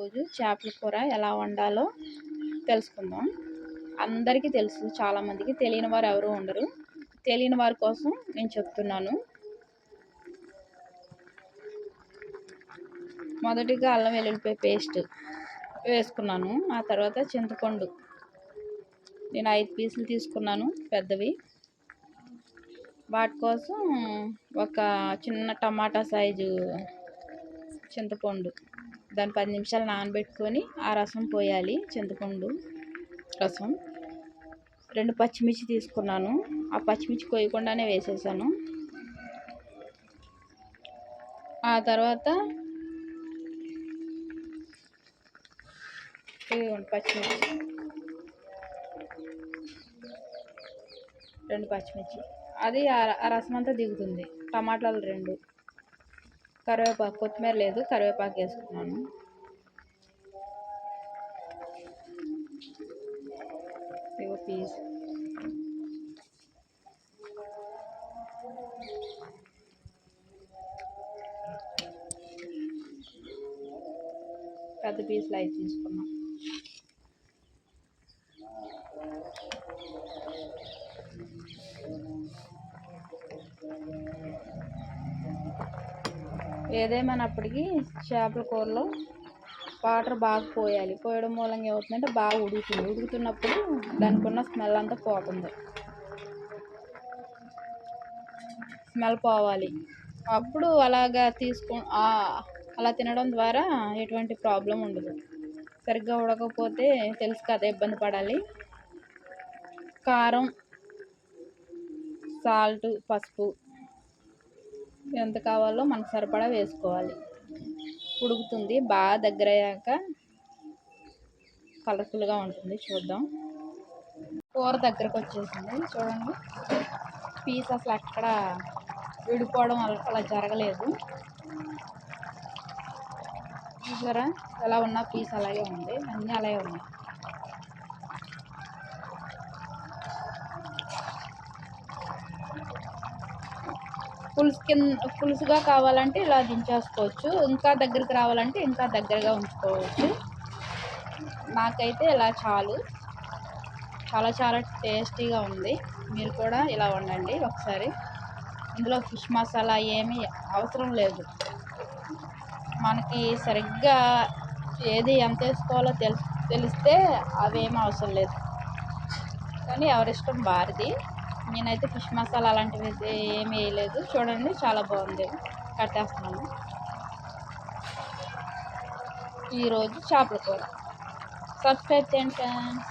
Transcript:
ఈరోజు చేపల కూర ఎలా వండాలో తెలుసుకుందాం. అందరికీ తెలుసు, చాలామందికి తెలియని వారు ఎవరు ఉండరు. తెలియని వారి కోసం నేను చెప్తున్నాను. మొదటిగా అల్లం వెల్లుల్లిపాయ పేస్ట్ వేసుకున్నాను. ఆ తర్వాత చింతపండు నేను 5 పీసులు తీసుకున్నాను పెద్దవి. వాటి కోసం ఒక చిన్న టమాటా సైజు చింతపండు, దాన్ని 10 నిమిషాలు నానబెట్టుకొని ఆ రసం పోయాలి. చింతపండు రసం. 2 పచ్చిమిర్చి తీసుకున్నాను. ఆ పచ్చిమిర్చి కొయ్యకుండానే వేసేసాను. ఆ తర్వాత పచ్చిమిర్చి 2 పచ్చిమిర్చి, అది ఆ రసం అంతా దిగుతుంది. టమాటాలు 2, కరివేపాకు, కొత్తిమీర లేదు, కరివేపాకు వేసుకున్నాను. ఇగో పీస్, పెద్ద పీసులు 5 తీసుకున్నాం. ఏదేమైనప్పటికీ చేపల కూరలో వాటర్ బాగా పోయాలి. పోయడం మూలంగా ఏమవుతుందంటే బాగా ఉడుకుతుంది. ఉడుకుతున్నప్పుడు దానికి ఉన్న స్మెల్ అంతా పోతుంది. స్మెల్ పోవాలి. అప్పుడు అలాగా అలా తినడం ద్వారా ఎటువంటి ప్రాబ్లం ఉండదు. సరిగ్గా ఉడకపోతే తెలుసు కదా, ఇబ్బంది పడాలి. కారం, సాల్ట్, పసుపు ఎంత కావాలో మనకు సరిపడా వేసుకోవాలి. ఉడుకుతుంది. బాగా దగ్గర అయ్యాక కలర్ఫుల్గా ఉంటుంది. చూద్దాం. కూర దగ్గరకు వచ్చేసింది. చూడండి, పీస్ అసలు ఎక్కడ విడిపోవడం అలా జరగలేదు. చూసారా ఎలా ఉన్న పీస్ అలాగే ఉంది. అన్నీ అలాగే ఉన్నాయి. పులుసుగా కావాలంటే ఇలా దించేసుకోవచ్చు. ఇంకా దగ్గరికి రావాలంటే ఇంకా దగ్గరగా ఉంచుకోవచ్చు. నాకైతే ఇలా చాలు. చాలా టేస్టీగా ఉంది. మీరు కూడా ఇలా వండండి ఒకసారి. ఇందులో ఫిష్ మసాలా ఏమీ అవసరం లేదు. మనకి సరిగ్గా ఏది ఎంత వేసుకోవాలో తెలిస్తే అవేమీ అవసరం లేదు. కానీ ఎవరిష్టం వారిది. నేనైతే ఫిష్ మసాలా అలాంటివి అయితే ఏమీ వేయలేదు. చూడండి, చాలా బాగుంది. కట్టేస్తున్నాను. ఈరోజు చేపల కూర. సబ్స్క్రైబ్ చేయండి ఫ్రెండ్స్.